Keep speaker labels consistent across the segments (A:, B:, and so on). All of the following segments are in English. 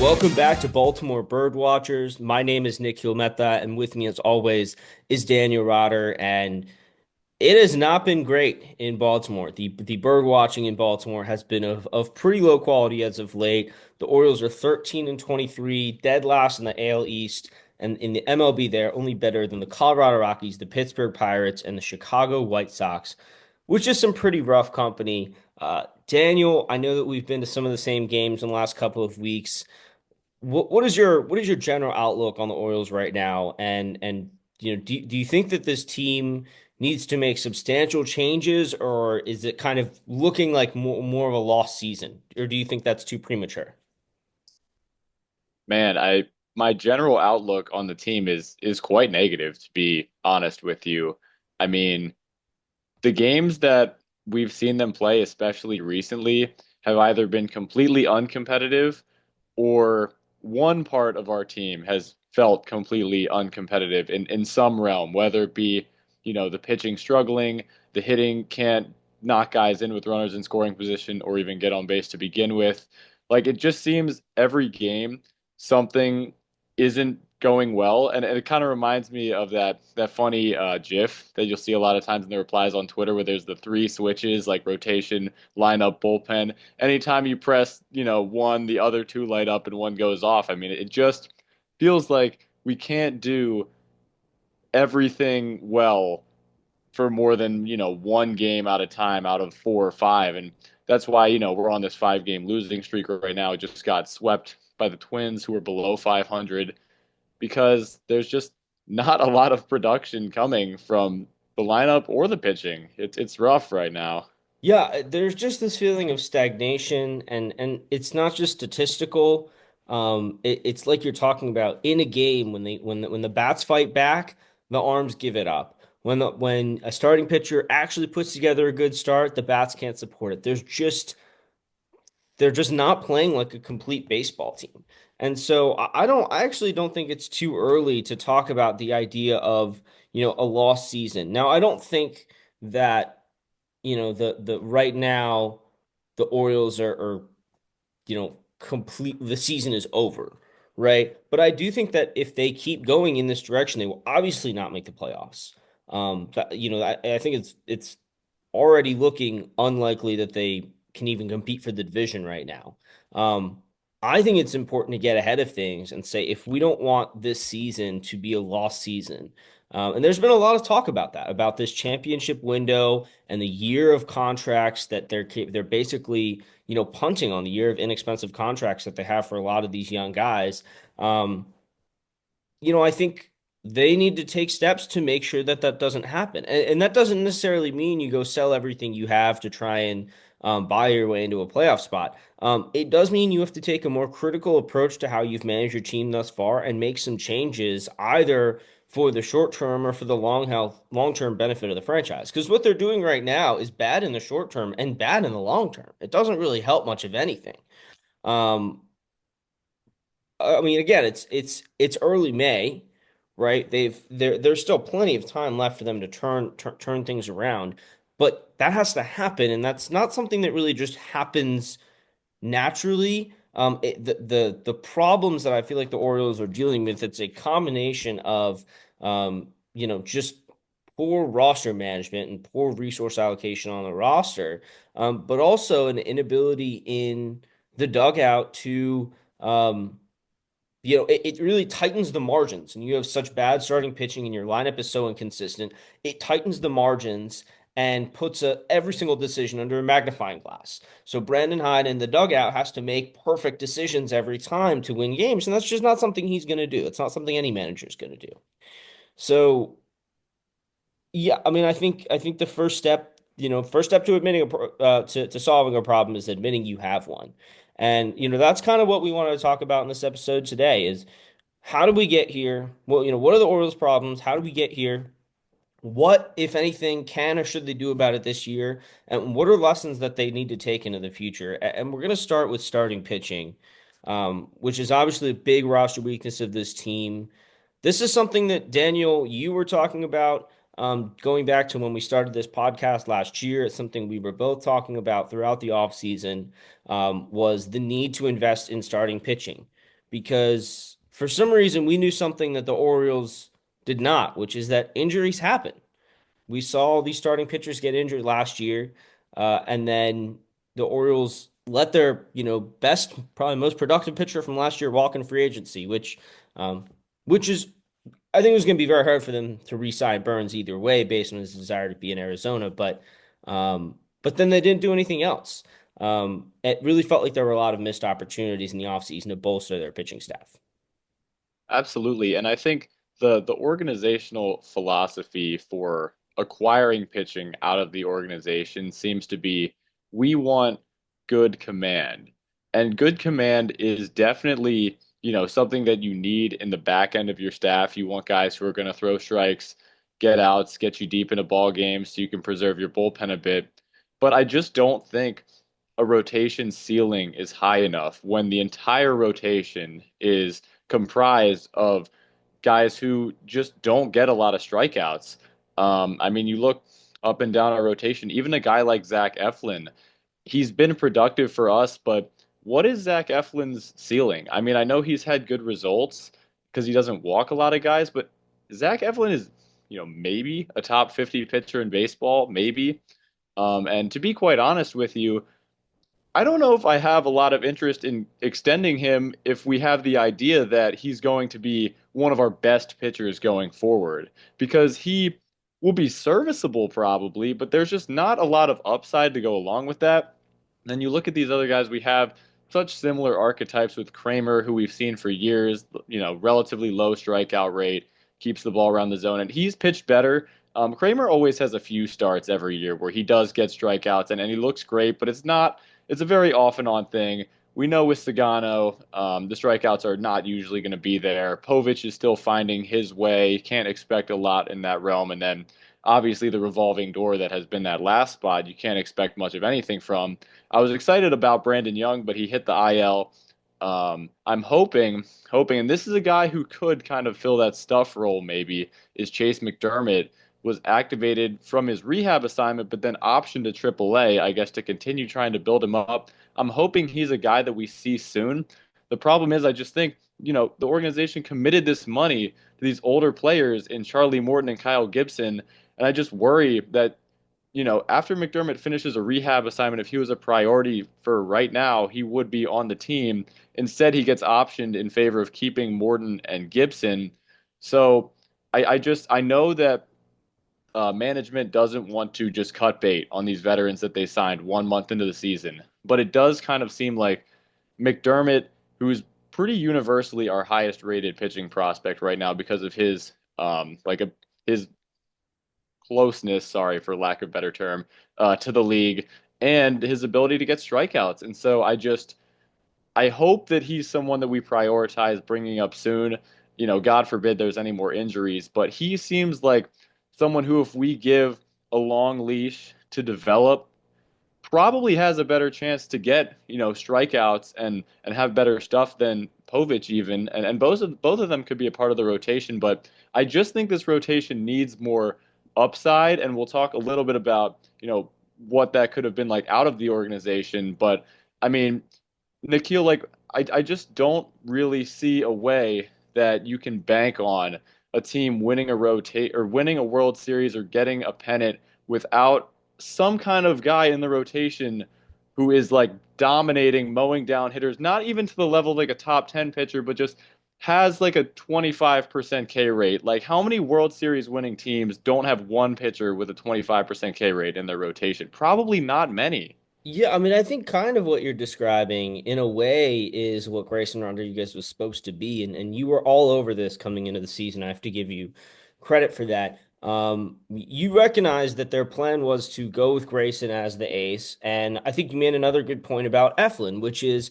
A: Welcome back to Baltimore Birdwatchers. My name is Nikhil Mehta, and with me, as always, is Daniel Rotter. And it has not been great in Baltimore. The bird watching in Baltimore has been of pretty low quality as of late. The Orioles are 13 and 23, dead last in the AL East, and in the MLB, they're only better than the Colorado Rockies, the Pittsburgh Pirates, and the Chicago White Sox, which is some pretty rough company. Daniel, I know that we've been to some of the same games in the last couple of weeks. What is your general outlook on the Orioles right now? And do you think that this team needs to make substantial changes, or is it kind of looking like more of a lost season? Or do you think that's too premature?
B: Man, I my general outlook on the team is quite negative, to be honest with you. I mean, the games that we've seen them play, especially recently, have either been completely uncompetitive or one part of our team has felt completely uncompetitive in some realm, whether it be, the pitching struggling, the hitting can't knock guys in with runners in scoring position or even get on base to begin with. Like it just seems every game something isn't going well, and it kind of reminds me of that funny GIF that you'll see a lot of times in the replies on Twitter, where there's the three switches like rotation, lineup, bullpen. Anytime you press, one, the other two light up and one goes off. I mean, it just feels like we can't do everything well for more than, one game at a time out of four or five. And that's why, we're on this 5 game losing streak right now. It just got swept by the Twins, who are below 500, because there's just not a lot of production coming from the lineup or the pitching. It's rough right now.
A: Yeah, there's just this feeling of stagnation, and it's not just statistical. It's like you're talking about in a game when the bats fight back, the arms give it up. When a starting pitcher actually puts together a good start, the bats can't support it. They're just not playing like a complete baseball team. And so I actually don't think it's too early to talk about the idea of, a lost season. Now, I don't think that, the right now the Orioles are, complete the season is over, right? But I do think that if they keep going in this direction, they will obviously not make the playoffs. I think it's already looking unlikely that they can even compete for the division right now. Um, I think it's important to get ahead of things and say if we don't want this season to be a lost season, and there's been a lot of talk about that, about this championship window and the year of contracts that they're basically, punting on the year of inexpensive contracts that they have for a lot of these young guys. Um, I think they need to take steps to make sure that that doesn't happen. And that doesn't necessarily mean you go sell everything you have to try and buy your way into a playoff spot. It does mean you have to take a more critical approach to how you've managed your team thus far and make some changes either for the short term or for the long term benefit of the franchise. Because what they're doing right now is bad in the short term and bad in the long term. It doesn't really help much of anything. Um, I mean, again, it's early May, right? There's still plenty of time left for them to turn things around, but that has to happen, and that's not something that really just happens naturally. The problems that I feel like the Orioles are dealing with, it's a combination of just poor roster management and poor resource allocation on the roster, but also an inability in the dugout to it really tightens the margins, and you have such bad starting pitching, and your lineup is so inconsistent. It tightens the margins and puts every single decision under a magnifying glass. So Brandon Hyde in the dugout has to make perfect decisions every time to win games, and that's just not something he's going to do. It's not something any manager is going to do. So yeah, I mean, I think the first step to admitting to solving a problem is admitting you have one. And that's kind of what we wanted to talk about in this episode today is how do we get here? Well, what are the Orioles' problems? How do we get here? What, if anything, can or should they do about it this year? And what are lessons that they need to take into the future? And we're going to start with starting pitching, which is obviously a big roster weakness of this team. This is something that Daniel, you were talking about going back to when we started this podcast last year. It's something we were both talking about throughout the offseason, was the need to invest in starting pitching. because for some reason we knew something that the Orioles did not, which is that injuries happen. We saw these starting pitchers get injured last year, and then the Orioles let their, best, probably most productive pitcher from last year walk in free agency, um, which is, I think it was going to be very hard for them to re-sign Burns either way, based on his desire to be in Arizona. But then they didn't do anything else. It really felt like there were a lot of missed opportunities in the offseason to bolster their pitching staff.
B: Absolutely. And I think the organizational philosophy for acquiring pitching out of the organization seems to be we want good command. And good command is definitely, something that you need in the back end of your staff. You want guys who are going to throw strikes, get outs, get you deep into ball games so you can preserve your bullpen a bit. But I just don't think a rotation ceiling is high enough when the entire rotation is comprised of guys who just don't get a lot of strikeouts. I mean, you look up and down our rotation, even a guy like Zach Eflin, he's been productive for us, but what is Zach Eflin's ceiling? I mean, I know he's had good results because he doesn't walk a lot of guys, but Zach Eflin is, maybe a top 50 pitcher in baseball, maybe. And to be quite honest with you, I don't know if I have a lot of interest in extending him if we have the idea that he's going to be one of our best pitchers going forward, because he will be serviceable probably, but there's just not a lot of upside to go along with that. Then you look at these other guys, we have such similar archetypes with Kramer, who we've seen for years, relatively low strikeout rate, keeps the ball around the zone, and he's pitched better. Kramer always has a few starts every year where he does get strikeouts and he looks great, but it's a very off and on thing. We know with Sagano, the strikeouts are not usually going to be there. Povich is still finding his way. Can't expect a lot in that realm. And then obviously the revolving door that has been that last spot, you can't expect much of anything from. I was excited about Brandon Young, but he hit the IL. I'm hoping, and this is a guy who could kind of fill that stuff role maybe, is Chase McDermott was activated from his rehab assignment, but then optioned to AAA, I guess, to continue trying to build him up. I'm hoping he's a guy that we see soon. The problem is, I just think, the organization committed this money to these older players in Charlie Morton and Kyle Gibson, and I just worry that, after McDermott finishes a rehab assignment, if he was a priority for right now, he would be on the team. Instead, he gets optioned in favor of keeping Morton and Gibson. So I know that management doesn't want to just cut bait on these veterans that they signed 1 month into the season. But it does kind of seem like McDermott, who's pretty universally our highest rated pitching prospect right now because of his closeness, sorry for lack of a better term, to the league and his ability to get strikeouts. And so I hope that he's someone that we prioritize bringing up soon. God forbid there's any more injuries, but he seems like someone who, if we give a long leash to develop, probably has a better chance to get, strikeouts and have better stuff than Povich even. And both of them could be a part of the rotation, but I just think this rotation needs more upside, and we'll talk a little bit about, what that could have been like out of the organization. But I mean, Nikhil, like I just don't really see a way that you can bank on a team winning a rotate or winning a World Series or getting a pennant without some kind of guy in the rotation who is like dominating, mowing down hitters, not even to the level of like a top 10 pitcher, but just has like a 25% K rate. Like how many World Series winning teams don't have one pitcher with a 25% K rate in their rotation? Probably not many.
A: Yeah, I mean, I think kind of what you're describing in a way is what Grayson Rodriguez was supposed to be, and you were all over this coming into the season. I have to give you credit for that. You recognize that their plan was to go with Grayson as the ace, and I think you made another good point about Eflin, which is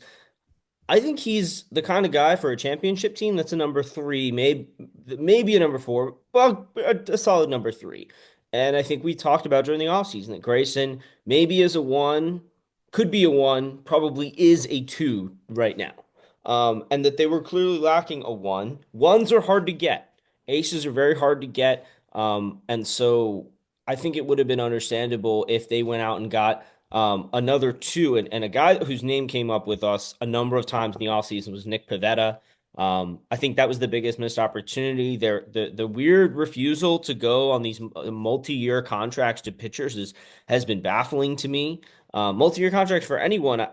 A: I think he's the kind of guy for a championship team that's a number three, maybe a number four, well, a solid number three. And I think we talked about during the offseason that Grayson maybe is a one, could be a one, probably is a two right now. And that they were clearly lacking a one. Ones are hard to get. Aces are very hard to get. And so I think it would have been understandable if they went out and got Another two, and a guy whose name came up with us a number of times in the offseason was Nick Pivetta. I think that was the biggest missed opportunity. The weird refusal to go on these multi-year contracts to pitchers has been baffling to me. Multi-year contracts for anyone,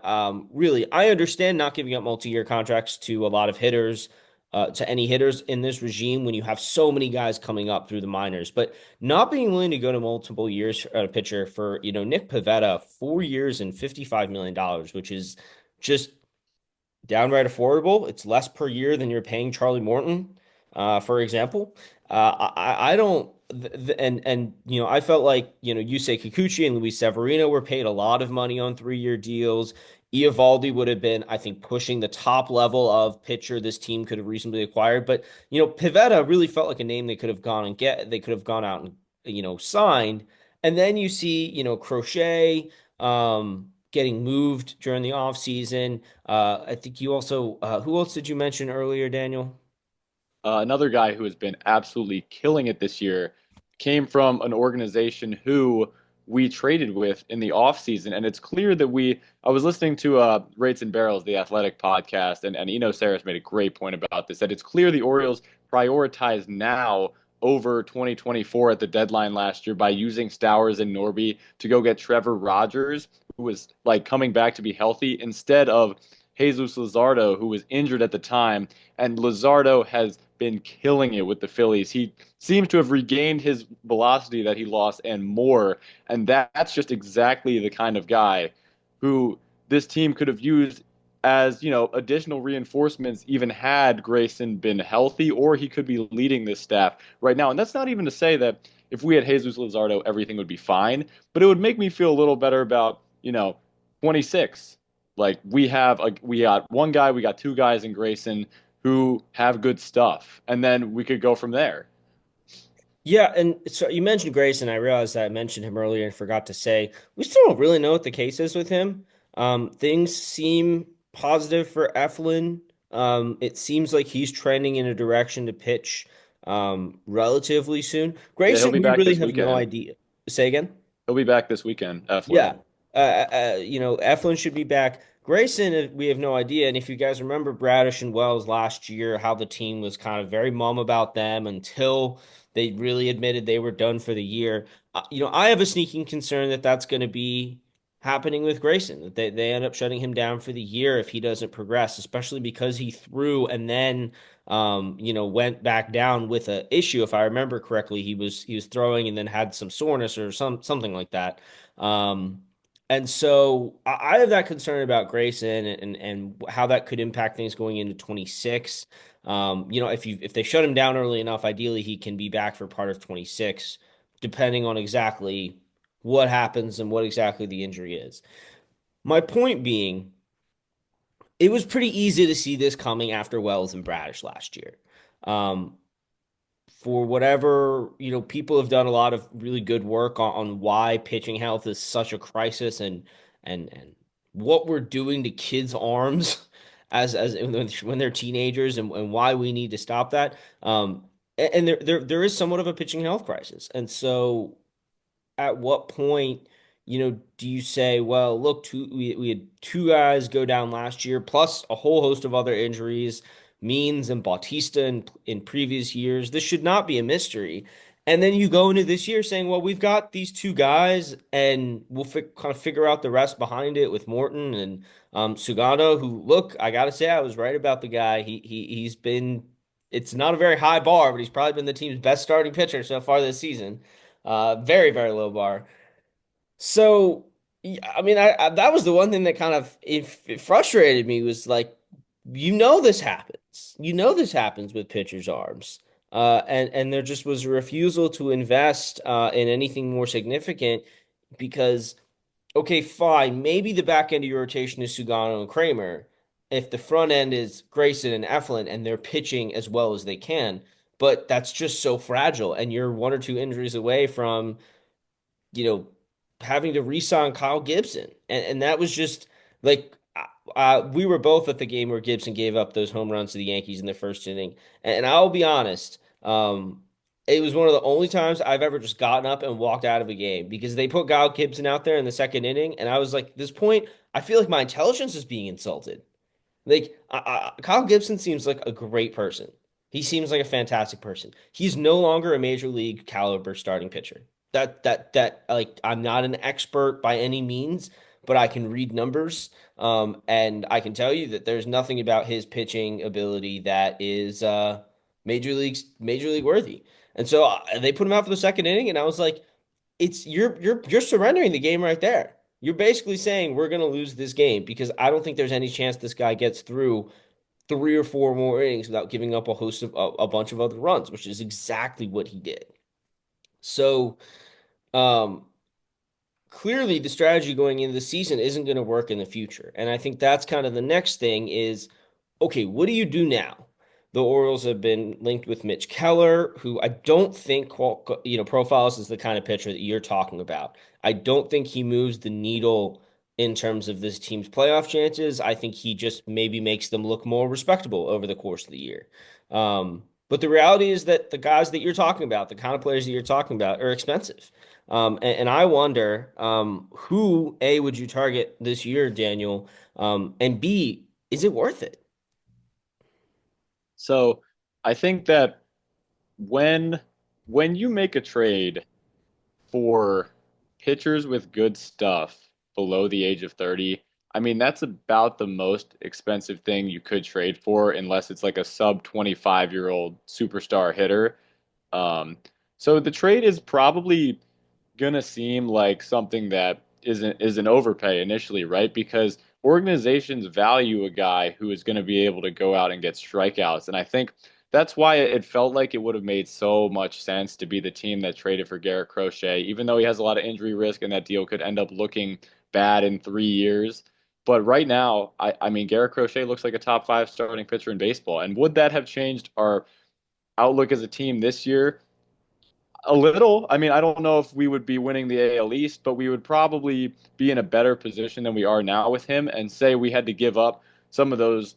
A: really. I understand not giving up multi-year contracts to a lot of hitters, to any hitters in this regime when you have so many guys coming up through the minors, but not being willing to go to multiple years at a pitcher for, Nick Pivetta, 4 years and $55 million, which is just downright affordable. It's less per year than you're paying Charlie Morton, for example. I don't, I felt like Yusei Kikuchi and Luis Severino were paid a lot of money on 3-year deals. Eovaldi would have been, I think, pushing the top level of pitcher this team could have reasonably acquired. But Pivetta really felt like a name they could have gone out and signed. And then you see Crochet getting moved during the offseason. I think you also, who else did you mention earlier, Daniel?
B: Another guy who has been absolutely killing it this year came from an organization who we traded with in the offseason. And it's clear that I was listening to Rates and Barrels, the athletic podcast, and Eno Saris made a great point about this, that it's clear the Orioles prioritize now over 2024 at the deadline last year by using Stowers and Norby to go get Trevor Rogers, who was like coming back to be healthy, instead of Jesus Luzardo, who was injured at the time. And Luzardo has been killing it with the Phillies. He seems to have regained his velocity that he lost and more. And that's just exactly the kind of guy who this team could have used as, additional reinforcements, even had Grayson been healthy, or he could be leading this staff right now. And that's not even to say that if we had Jesus Luzardo, everything would be fine, but it would make me feel a little better about, 26. Like we got one guy, we got two guys in Grayson who have good stuff, and then we could go from there.
A: Yeah, and so you mentioned Grayson. I realized that I mentioned him earlier and forgot to say we still don't really know what the case is with him. Things seem positive for Eflin. It seems like he's trending in a direction to pitch relatively soon.
B: Yeah, he'll
A: Grayson,
B: be
A: we
B: back
A: really
B: this
A: have no
B: weekend.
A: idea. Say again?
B: He'll be back this weekend, Eflin.
A: Yeah. Eflin should be back. Grayson, we have no idea. And if you guys remember Bradish and Wells last year, how the team was kind of very mum about them until they really admitted they were done for the year. I have a sneaking concern that that's going to be happening with Grayson, that they end up shutting him down for the year if he doesn't progress, especially because he threw and then went back down with a issue. If I remember correctly, he was throwing and then had some soreness or something like that. Um, and so I have that concern about Grayson and how that could impact things going into 26. If they shut him down early enough, ideally he can be back for part of 26, depending on exactly what happens and what exactly the injury is. My point being, it was pretty easy to see this coming after Wells and Bradish last year. Um, for whatever, people have done a lot of really good work on why pitching health is such a crisis and what we're doing to kids' arms as when they're teenagers and why we need to stop that. And there is somewhat of a pitching health crisis. And so at what point, do you say, well, look, we had two guys go down last year, plus a whole host of other injuries, Means and Bautista in previous years. This should not be a mystery. And then you go into this year saying, well, we've got these two guys, and we'll kind of figure out the rest behind it with Morton and Sugano, who, look, I got to say, I was right about the guy. He's been, it's not a very high bar, but he's probably been the team's best starting pitcher so far this season. Very, very low bar. So, yeah, I mean, that was the one thing that kind of it frustrated me was like, this happens. This happens with pitchers' arms. And there just was a refusal to invest in anything more significant because, okay, fine, maybe the back end of your rotation is Sugano and Kramer. If the front end is Grayson and Eflin and they're pitching as well as they can, but that's just so fragile, and you're one or two injuries away from you know, having to re-sign Kyle Gibson. And that was just like we were both at the game where Gibson gave up those home runs to the Yankees in the first inning. And I'll be honest, It was one of the only times I've ever just gotten up and walked out of a game because they put Kyle Gibson out there in the second inning, and I was like, at this point, I feel like my intelligence is being insulted. Like Kyle Gibson seems like a great person. He seems like a fantastic person. He's no longer a major league caliber starting pitcher. That like I'm not an expert by any means, but I can read numbers. And I can tell you that there's nothing about his pitching ability that is major league worthy. And so they put him out for the second inning, and I was like, it's you're surrendering the game right there. You're basically saying we're going to lose this game because I don't think there's any chance this guy gets through three or four more innings without giving up a host of a bunch of other runs, which is exactly what he did. So, um, clearly the strategy going into the season isn't going to work in the future. And I think that's kind of the next thing is, okay, what do you do now? The Orioles have been linked with Mitch Keller, who I don't think profiles as the kind of pitcher that you're talking about. I don't think he moves the needle in terms of this team's playoff chances. I think he just maybe makes them look more respectable over the course of the year. But the reality is that the guys that you're talking about, the kind of players that you're talking about, are expensive. And I wonder, who A would you target this year, Daniel? And B, is it worth it?
B: So I think that when when you make a trade for pitchers with good stuff below the age of 30, I mean, that's about the most expensive thing you could trade for, unless it's like a sub 25-year-old superstar hitter. Um, so the trade is probably gonna seem like something that is an overpay initially, right? Because organizations value a guy who is going to be able to go out and get strikeouts, and I think that's why it felt like it would have made so much sense to be the team that traded for Garrett Crochet, even though he has a lot of injury risk and that deal could end up looking bad in 3 years. But right now, I mean, Garrett Crochet looks like a top five starting pitcher in baseball. And would that have changed our outlook as a team this year? A little. I mean, I don't know if we would be winning the AL East, but we would probably be in a better position than we are now with him. And say we had to give up some of those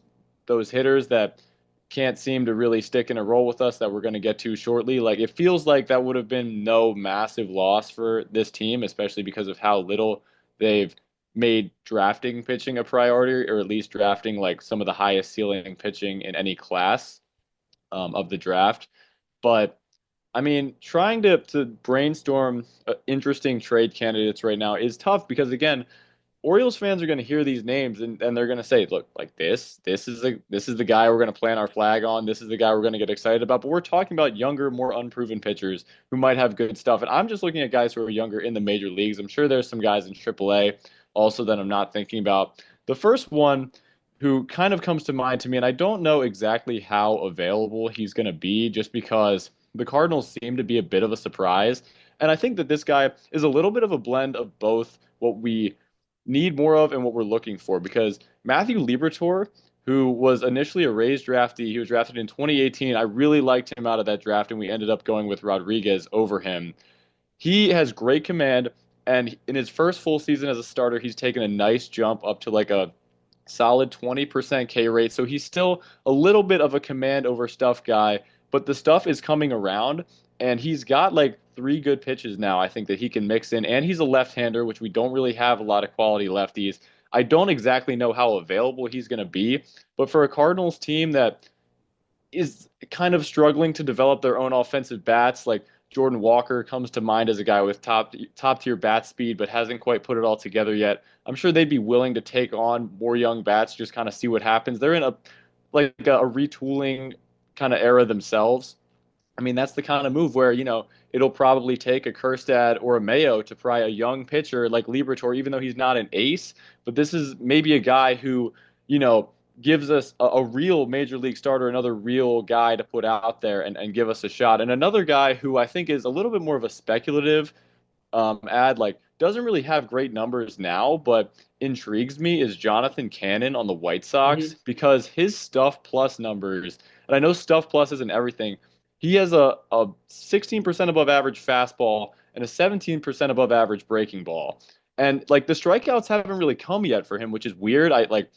B: hitters that can't seem to really stick in a role with us that we're going to get to shortly. Like it feels like that would have been no massive loss for this team, especially because of how little they've made drafting pitching a priority, or at least drafting like some of the highest ceiling pitching in any class of the draft. But I mean, trying to brainstorm interesting trade candidates right now is tough because again, Orioles fans are going to hear these names and they're going to say, look, like this is the guy we're going to plant our flag on. This is the guy we're going to get excited about. But we're talking about younger, more unproven pitchers who might have good stuff. And I'm just looking at guys who are younger in the major leagues. I'm sure there's some guys in AAA also that I'm not thinking about. The first one who kind of comes to mind to me, and I don't know exactly how available he's going to be just because the Cardinals seem to be a bit of a surprise. And I think that this guy is a little bit of a blend of both what we need more of and what we're looking for because Matthew Liberatore, who was initially a Rays draftee, he was drafted in 2018. I really liked him out of that draft, and we ended up going with Rodriguez over him. He has great command, and in his first full season as a starter, he's taken a nice jump up to like a solid 20% K rate. So he's still a little bit of a command over stuff guy, but the stuff is coming around and he's got like three good pitches now, I think that he can mix in. And he's a left-hander, which we don't really have a lot of quality lefties. I don't exactly know how available he's going to be, but for a Cardinals team that is kind of struggling to develop their own offensive bats. Like Jordan Walker comes to mind as a guy with top tier bat speed, but hasn't quite put it all together yet. I'm sure they'd be willing to take on more young bats, just kind of see what happens. They're in a retooling kind of era themselves. I mean, that's the kind of move where, it'll probably take a Kerstad or a Mayo to pry a young pitcher like Liberatore, even though he's not an ace. But this is maybe a guy who, you know, gives us a real major league starter, another real guy to put out there and give us a shot. And another guy who I think is a little bit more of a speculative ad, like doesn't really have great numbers now, but intrigues me is Jonathan Cannon on the White Sox
A: Hmm.
B: because his stuff plus numbers, and I know stuff plus isn't everything. He has a 16% above average fastball and a 17% above average breaking ball. And like the strikeouts haven't really come yet for him, which is weird. I like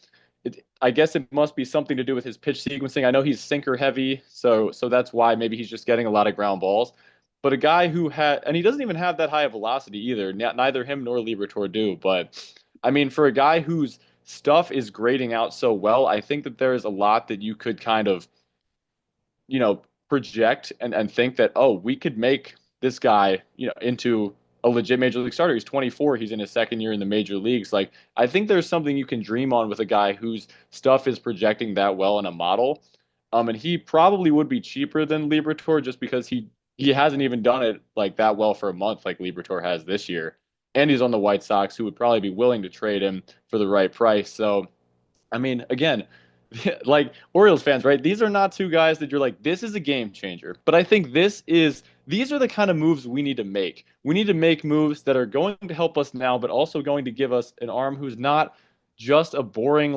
B: I guess it must be something to do with his pitch sequencing. I know he's sinker heavy, so that's why maybe he's just getting a lot of ground balls. But a guy who had, and he doesn't even have that high of velocity either. Neither him nor Liberatore do. But I mean, for a guy whose stuff is grading out so well, I think that there is a lot that you could kind of project and think that, oh, we could make this guy, into a legit major league starter. He's 24, he's in his second year in the major leagues. Like, I think there's something you can dream on with a guy whose stuff is projecting that well in a model. And he probably would be cheaper than Liberatore just because he hasn't even done it like that well for a month like Liberatore has this year. And he's on the White Sox, who would probably be willing to trade him for the right price. So I mean, again, like Orioles fans, right? These are not two guys that you're like, this is a game changer. But I think these are the kind of moves we need to make. We need to make moves that are going to help us now, but also going to give us an arm who's not just a boring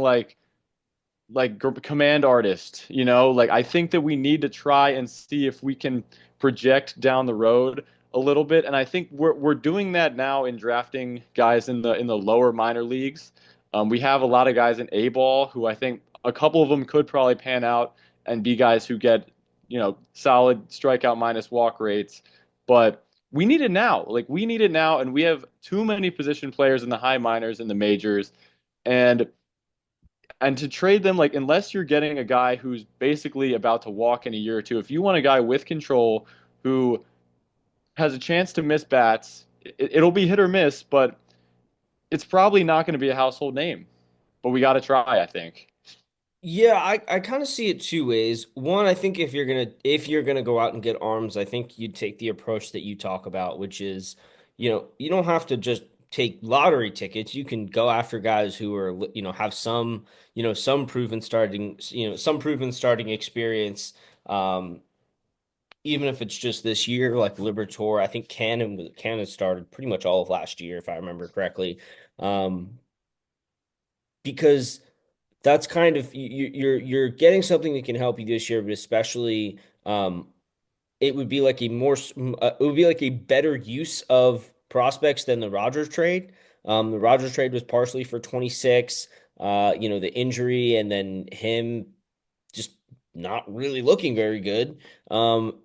B: command artist, Like I think that we need to try and see if we can project down the road a little bit, and I think we're doing that now in drafting guys in the lower minor leagues. We have a lot of guys in A ball who I think a couple of them could probably pan out and be guys who get, solid strikeout minus walk rates, but we need it now. Like we need it now, and we have too many position players in the high minors in the majors. And to trade them, like, unless you're getting a guy who's basically about to walk in a year or two, if you want a guy with control who has a chance to miss bats, it'll be hit or miss, but it's probably not going to be a household name. But we got to try, I think.
A: Yeah, I kind of see it two ways. One, I think if you're gonna go out and get arms, I think you'd take the approach that you talk about, which is, you don't have to just take lottery tickets. You can go after guys who are, have some, some proven starting experience. Um, Even if it's just this year, like Liberatore, I think Cannon started pretty much all of last year, if I remember correctly. Um, because that's kind of you're getting something that can help you this year, but especially it would be like it would be like a better use of prospects than the Rogers trade. The Rogers trade was partially for 26, the injury and then him just not really looking very good,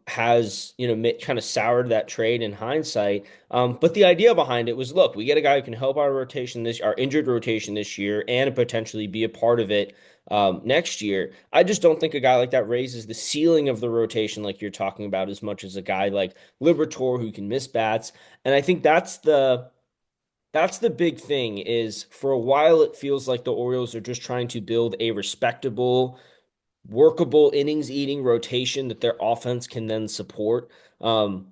A: has, kind of soured that trade in hindsight. But the idea behind it was, look, we get a guy who can help our injured rotation this year and potentially be a part of it next year. I just don't think a guy like that raises the ceiling of the rotation like you're talking about as much as a guy like Liberatore who can miss bats. And I think that's the big thing is for a while it feels like the Orioles are just trying to build a respectable workable innings eating rotation that their offense can then support. Um,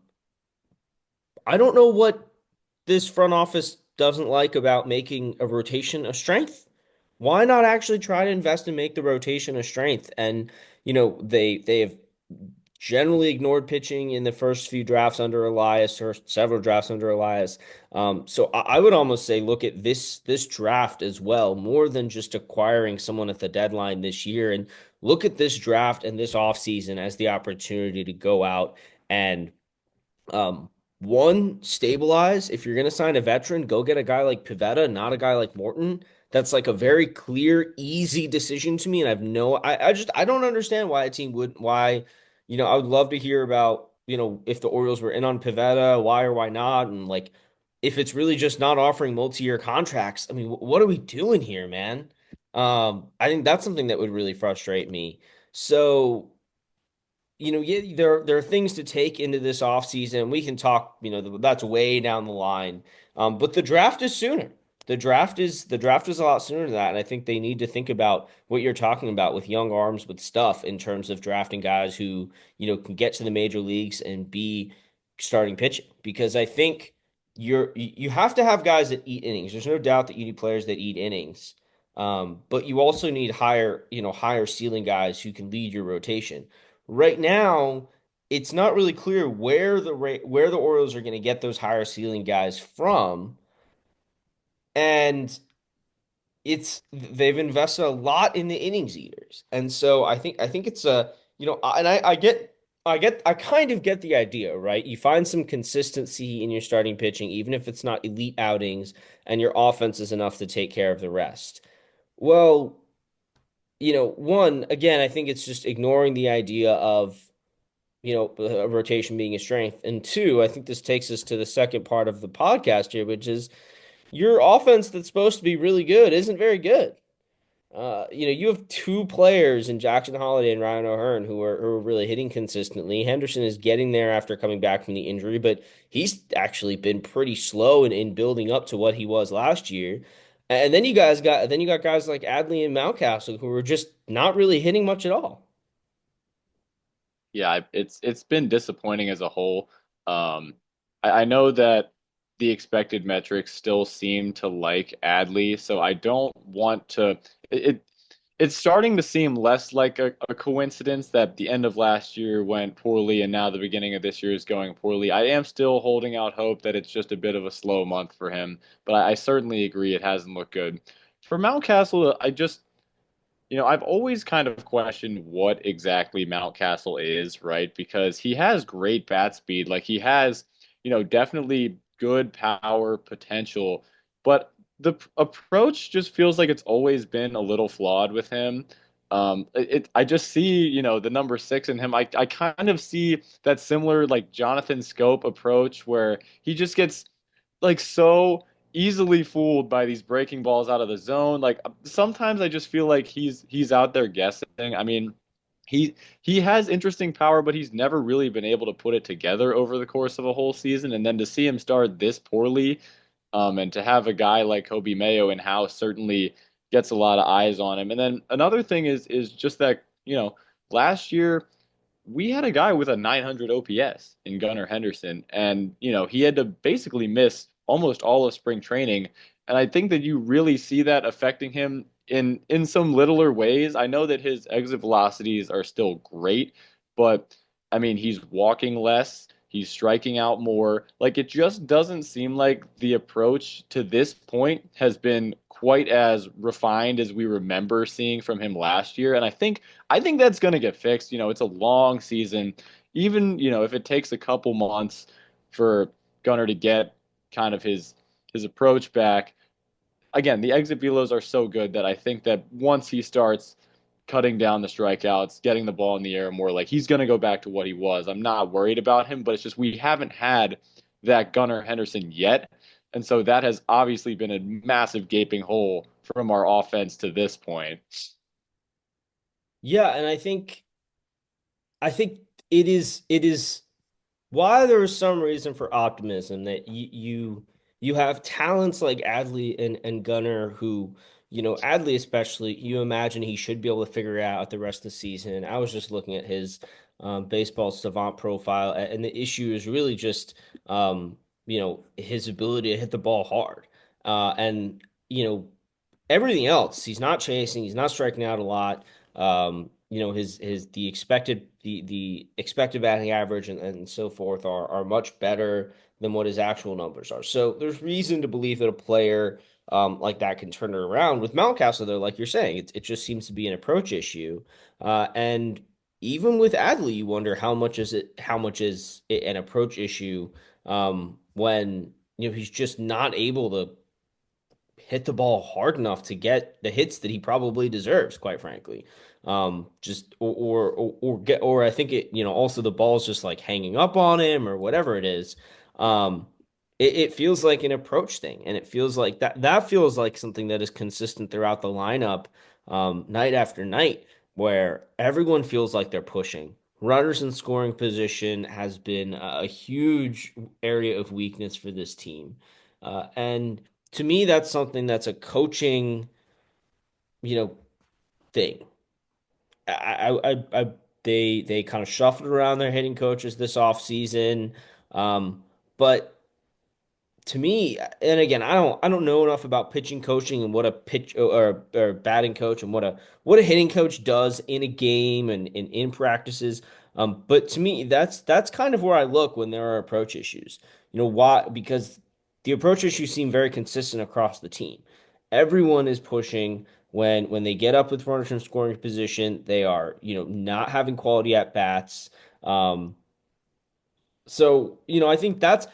A: I don't know what this front office doesn't like about making a rotation a strength. Why not actually try to invest and make the rotation a strength? And they have generally ignored pitching in the first few drafts under Elias or several drafts under Elias. So I would almost say look at this draft as well, more than just acquiring someone at the deadline this year, and look at this draft and this offseason as the opportunity to go out and um, one, stabilize. If you're going to sign a veteran, go get a guy like Pivetta, not a guy like Morton. That's like a very clear, easy decision to me. And I don't understand why a team why, I would love to hear about, if the Orioles were in on Pivetta, why or why not. And like, if it's really just not offering multi-year contracts, I mean, what are we doing here, man? I think that's something that would really frustrate me. So, yeah, there are things to take into this offseason. We can talk, that's way down the line. But the draft is sooner. The draft is a lot sooner than that. And I think they need to think about what you're talking about with young arms with stuff in terms of drafting guys who, can get to the major leagues and be starting pitching. Because I think you have to have guys that eat innings. There's no doubt that you need players that eat innings. But you also need higher ceiling guys who can lead your rotation. Right now, it's not really clear where the Orioles are going to get those higher ceiling guys from, and they've invested a lot in the innings eaters, and so I think it's and I kind of get the idea, right? You find some consistency in your starting pitching, even if it's not elite outings, and your offense is enough to take care of the rest. Well. one, again, I think it's just ignoring the idea of, a rotation being a strength. And two, I think this takes us to the second part of the podcast here, which is your offense that's supposed to be really good isn't very good. You have two players in Jackson Holiday and Ryan O'Hearn who are really hitting consistently. Henderson is getting there after coming back from the injury, but he's actually been pretty slow in building up to what he was last year. And then you got guys like Adley and Mountcastle who are just not really hitting much at all.
B: Yeah, it's been disappointing as a whole. Um, I know that the expected metrics still seem to like Adley, so I don't want to. It it's starting to seem less like a coincidence that the end of last year went poorly and now the beginning of this year is going poorly. I am still holding out hope that it's just a bit of a slow month for him, but I certainly agree it hasn't looked good. For Mountcastle, I've always kind of questioned what exactly Mountcastle is, right? Because he has great bat speed. Like he has, definitely good power potential, but approach just feels like it's always been a little flawed with him. I just see, the number six in him. I kind of see that similar like Jonathan Scope approach where he just gets like so easily fooled by these breaking balls out of the zone. Like sometimes I just feel like he's out there guessing. I mean, he he has interesting power, but he's never really been able to put it together over the course of a whole season. And then to see him start this poorly, and to have a guy like Kobe Mayo in house certainly gets a lot of eyes on him. And then another thing is just that, last year we had a guy with a 900 OPS in Gunnar Henderson, and he had to basically miss almost all of spring training. And I think that you really see that affecting him in some littler ways. I know that his exit velocities are still great, but I mean, he's walking less, he's striking out more. Like it just doesn't seem like the approach to this point has been quite as refined as we remember seeing from him last year. And I think that's going to get fixed. It's a long season. Even, if it takes a couple months for Gunnar to get kind of his approach back. Again, the exit velos are so good that I think that once he starts cutting down the strikeouts, getting the ball in the air more, like he's going to go back to what he was. I'm not worried about him, but it's just we haven't had that Gunnar Henderson yet. And so that has obviously been a massive gaping hole from our offense to this point.
A: Yeah, and I think it is why there is some reason for optimism that you have talents like Adley and Gunner who, Adley especially, you imagine he should be able to figure it out the rest of the season. I was just looking at his baseball savant profile, and the issue is really just his ability to hit the ball hard. And you know, everything else, he's not chasing, he's not striking out a lot. His the expected batting average and so forth are much better than what his actual numbers are. So there's reason to believe that a player like that can turn it around. With Mountcastle, though, like you're saying, it just seems to be an approach issue. And even with Adley, you wonder how much is it an approach issue when he's just not able to hit the ball hard enough to get the hits that he probably deserves, quite frankly. Just or get or I think it, also the ball's just like hanging up on him or whatever it is. Um, it feels like an approach thing, and it feels like that feels like something that is consistent throughout the lineup, night after night, where everyone feels like they're pushing. Runners in scoring position has been a huge area of weakness for this team. And to me, that's something that's a coaching, you know, thing. They kind of shuffled around their hitting coaches this offseason. But to me, and again, I don't know enough about pitching coaching and what a pitch or batting coach and what a hitting coach does in a game and in practices. But to me, that's kind of where I look when there are approach issues. Why? Because the approach issues seem very consistent across the team. Everyone is pushing when they get up with runners in scoring position. They are, not having quality at bats. So, I think that's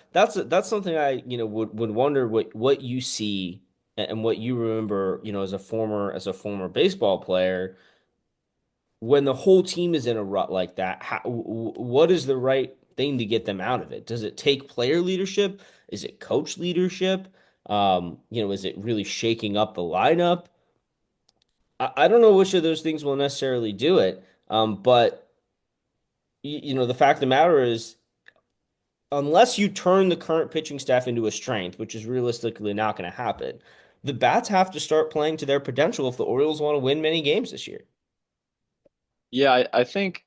A: something I, would wonder what you see and what you remember, as a former baseball player. when the whole team is in a rut like that, what is the right thing to get them out of it? Does it take player leadership? Is it coach leadership? Is it really shaking up the lineup? I don't know which of those things will necessarily do it. But the fact of the matter is, unless you turn the current pitching staff into a strength, which is realistically not going to happen, the bats have to start playing to their potential if the Orioles want to win many games this year.
B: Yeah, I think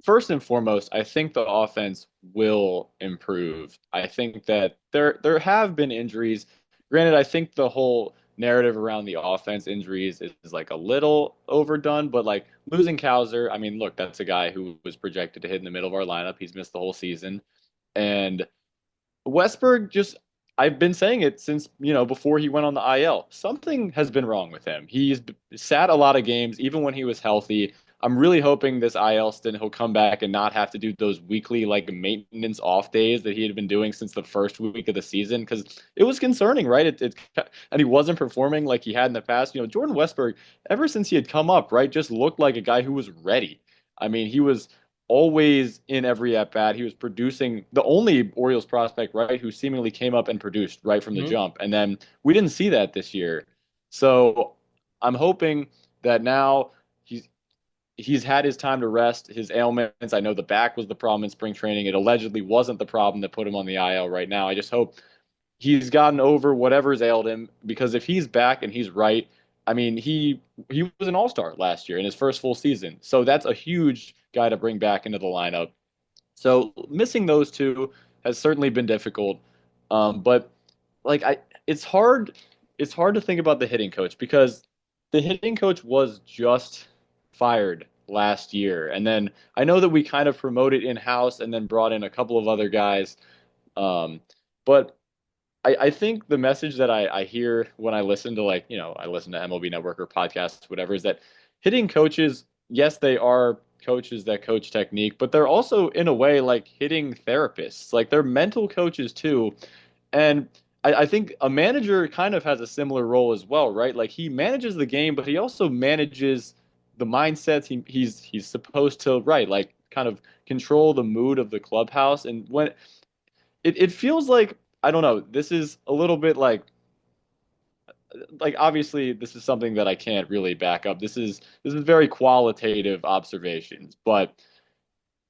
B: first and foremost, I think the offense will improve. I think that there have been injuries. Granted, I think the whole narrative around the offense injuries is like a little overdone, but like losing Cowser, I mean, look, that's a guy who was projected to hit in the middle of our lineup. He's missed the whole season. And Westberg just, I've been saying it since, before he went on the IL. Something has been wrong with him. He's sat a lot of games, even when he was healthy. I'm really hoping this IL stint he'll come back and not have to do those weekly like maintenance off days that he had been doing since the first week of the season because it was concerning, right? And he wasn't performing like he had in the past. Jordan Westberg, ever since he had come up, right, just looked like a guy who was ready. I mean, he was always in every at bat. He was producing the only Orioles prospect, right, who seemingly came up and produced right from the
A: Mhm.
B: jump. And then we didn't see that this year. So I'm hoping that now he's had his time to rest, his ailments. I know the back was the problem in spring training. It allegedly wasn't the problem that put him on the IL right now. I just hope he's gotten over whatever's ailed him because if he's back and he's right, I mean, he was an all-star last year in his first full season. So that's a huge guy to bring back into the lineup. So missing those two has certainly been difficult. But like it's hard to think about the hitting coach because the hitting coach was just fired last year. And then I know that we kind of promoted in-house and then brought in a couple of other guys. Um, but I think the message that I hear when I listen to I listen to MLB Network or podcasts, whatever, is that hitting coaches, yes, they are coaches that coach technique, but they're also in a way like hitting therapists. Like they're mental coaches too. And I think a manager kind of has a similar role as well, right? Like he manages the game, but he also manages the mindsets he's supposed to, right, like kind of control the mood of the clubhouse. And when it feels like I don't know. This is a little bit like obviously this is something that I can't really back up. This is very qualitative observations, but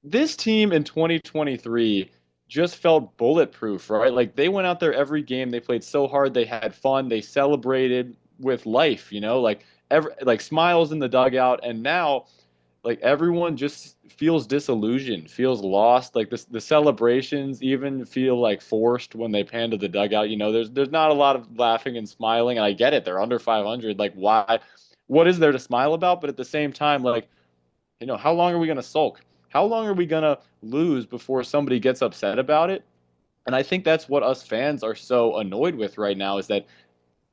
B: this team in 2023 just felt bulletproof, right? Like they went out there every game, they played so hard, they had fun, they celebrated with life, like smiles in the dugout, and now like everyone just feels disillusioned, feels lost. Like the celebrations even feel like forced when they pan to the dugout. There's not a lot of laughing and smiling, and I get it. They're under 500. Like why? What is there to smile about? But at the same time, like how long are we gonna sulk? How long are we gonna lose before somebody gets upset about it? And I think that's what us fans are so annoyed with right now is that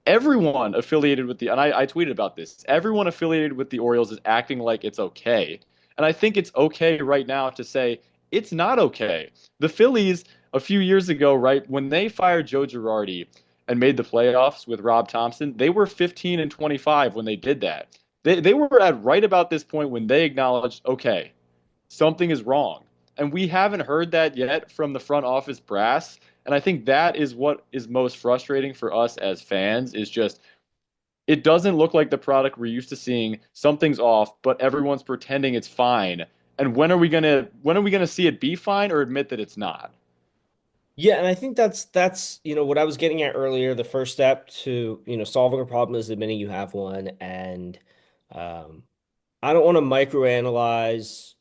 B: everyone affiliated with and I tweeted about this, everyone affiliated with the Orioles is acting like it's okay. And I think it's okay right now to say it's not okay. The Phillies, a few years ago, right, when they fired Joe Girardi and made the playoffs with Rob Thompson, they were 15 and 25 when they did that. They were at right about this point when they acknowledged, okay, something is wrong. And we haven't heard that yet from the front office brass. And I think that is what is most frustrating for us as fans is just it doesn't look like the product we're used to seeing. Something's off, but everyone's pretending it's fine. And when are we gonna see it be fine or admit that it's not?
A: Yeah, and I think that's what I was getting at earlier. The first step to solving a problem is admitting you have one, and um, I don't want to microanalyze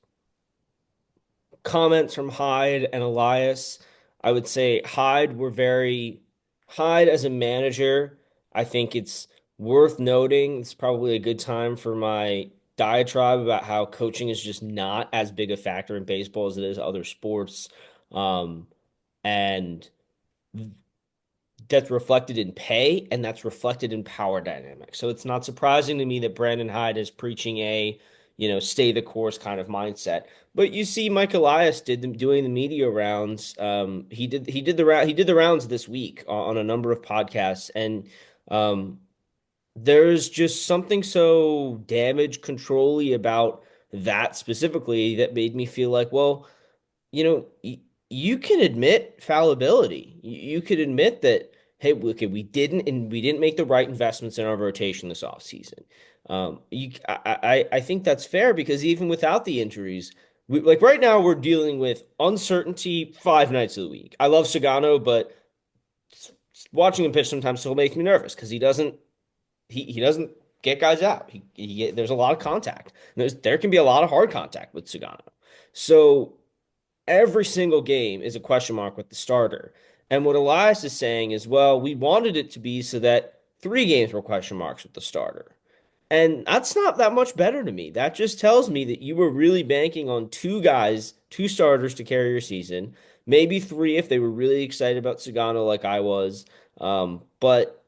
A: comments from Hyde and Elias. I would say Hyde as a manager. I think it's worth noting. It's probably a good time for my diatribe about how coaching is just not as big a factor in baseball as it is other sports. Um, and that's reflected in pay and that's reflected in power dynamics. So it's not surprising to me that Brandon Hyde is preaching stay the course kind of mindset. But you see, Mike Elias doing the media rounds. He did the rounds this week on a number of podcasts, and um, there's just something so damage control-y about that specifically that made me feel like, well, you know, you can admit fallibility. You could admit that, hey, okay, we didn't make the right investments in our rotation this offseason. I think that's fair because even without the injuries, like right now we're dealing with uncertainty 5 nights of the week. I love Sagano, but watching him pitch sometimes still makes me nervous because he doesn't get guys out. There's a lot of contact. There can be a lot of hard contact with Sagano. So every single game is a question mark with the starter. And what Elias is saying is, well, we wanted it to be so that 3 games were question marks with the starter. And that's not that much better to me. That just tells me that you were really banking on 2 guys, 2 starters to carry your season, maybe 3 if they were really excited about Sagano like I was. But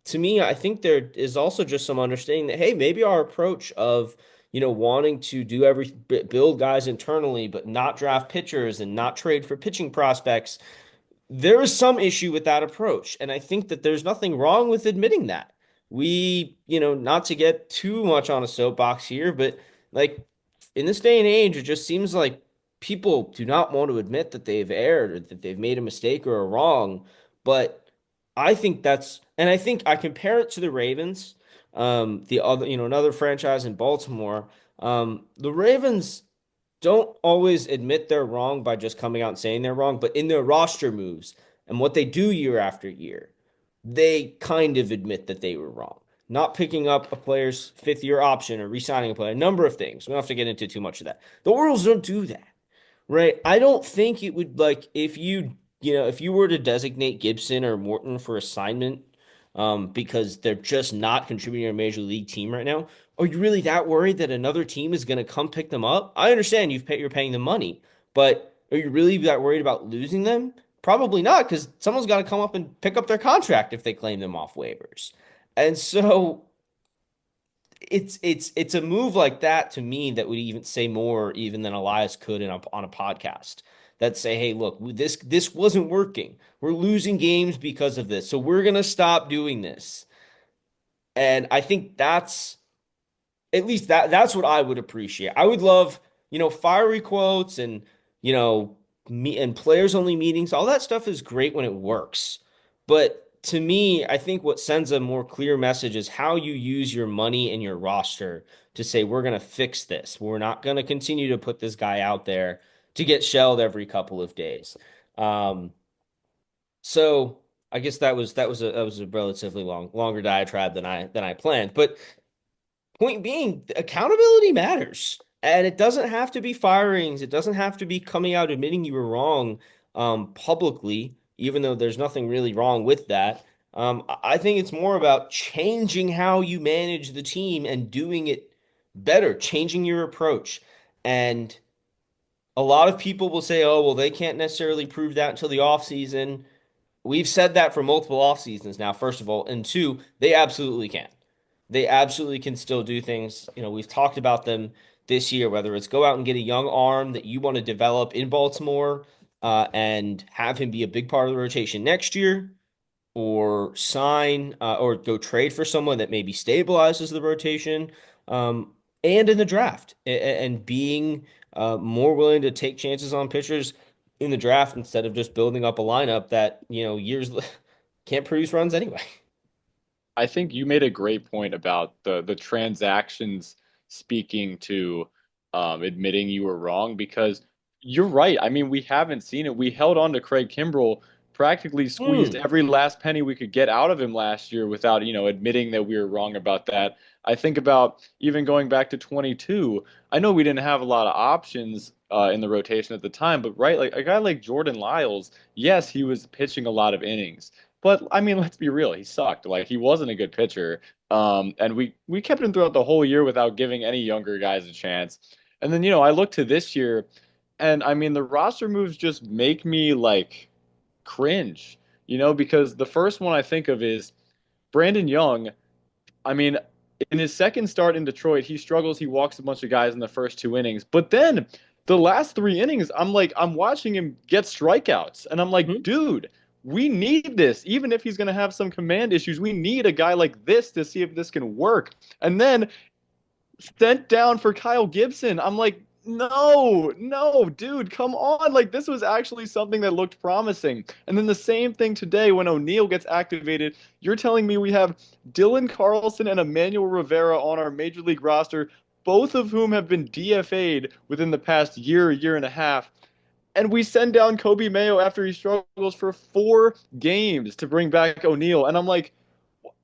A: to me, I think there is also just some understanding that, hey, maybe our approach of, wanting to build guys internally, but not draft pitchers and not trade for pitching prospects, there is some issue with that approach. And I think that there's nothing wrong with admitting that. Not to get too much on a soapbox here, but like in this day and age, it just seems like people do not want to admit that they've erred or that they've made a mistake or a wrong. But and I think I compare it to the Ravens, the other, another franchise in Baltimore. The Ravens don't always admit they're wrong by just coming out and saying they're wrong, but in their roster moves and what they do year after year, they kind of admit that they were wrong. Not picking up a player's 5th-year option or re-signing a player, a number of things. We don't have to get into too much of that. The Orioles don't do that. Right. I don't think it would like if you were to designate Gibson or Morton for assignment, because they're just not contributing to a major league team right now. Are you really that worried that another team is going to come pick them up? I understand you're paying them money, but are you really that worried about losing them? Probably not, because someone's got to come up and pick up their contract if they claim them off waivers. And so it's a move like that to me that would even say more even than Elias could on a podcast that say, hey, look, this wasn't working. We're losing games because of this, so we're gonna stop doing this. And I think at least that's what I would appreciate. I would love, fiery quotes and, you know, me and players only meetings. All that stuff is great when it works. But to me, I think what sends a more clear message is how you use your money and your roster to say, we're going to fix this. We're not going to continue to put this guy out there to get shelled every couple of days. Um, so I guess that was a relatively longer diatribe than I planned. But point being, accountability matters. And it doesn't have to be firings. It doesn't have to be coming out admitting you were wrong publicly, even though there's nothing really wrong with that. I think it's more about changing how you manage the team and doing it better, changing your approach. And a lot of people will say, oh, well, they can't necessarily prove that until the offseason. We've said that for multiple off seasons now, first of all. And two, they absolutely can. They absolutely can still do things. We've talked about them this year, whether it's go out and get a young arm that you want to develop in Baltimore, and have him be a big part of the rotation next year, or sign or go trade for someone that maybe stabilizes the rotation, and in the draft, and being more willing to take chances on pitchers in the draft instead of just building up a lineup that, years can't produce runs anyway.
B: I think you made a great point about the transactions speaking to admitting you were wrong because you're right. I mean, we haven't seen it. We held on to Craig Kimbrell, practically squeezed
A: Hmm.
B: every last penny we could get out of him last year without, admitting that we were wrong about that. I think about even going back to 22. I know we didn't have a lot of options in the rotation at the time, but right, like a guy like Jordan Lyles, yes, he was pitching a lot of innings. But I mean, let's be real, he sucked. Like he wasn't a good pitcher. And we kept him throughout the whole year without giving any younger guys a chance. And then, I look to this year, and I mean, the roster moves just make me like cringe, because the first one I think of is Brandon Young. I mean, in his second start in Detroit, he struggles. He walks a bunch of guys in the first 2 innings. But then the last 3 innings, I'm watching him get strikeouts. And I'm like,
A: Hmm.
B: dude, we need this. Even if he's going to have some command issues, we need a guy like this to see if this can work. And then sent down for Kyle Gibson. I'm like, no, no, dude, come on. Like, this was actually something that looked promising. And then the same thing today when O'Neill gets activated. You're telling me we have Dylan Carlson and Emmanuel Rivera on our major league roster, both of whom have been DFA'd within the past year, year and a half. And we send down Kobe Mayo after he struggles for 4 games to bring back O'Neill. And I'm like,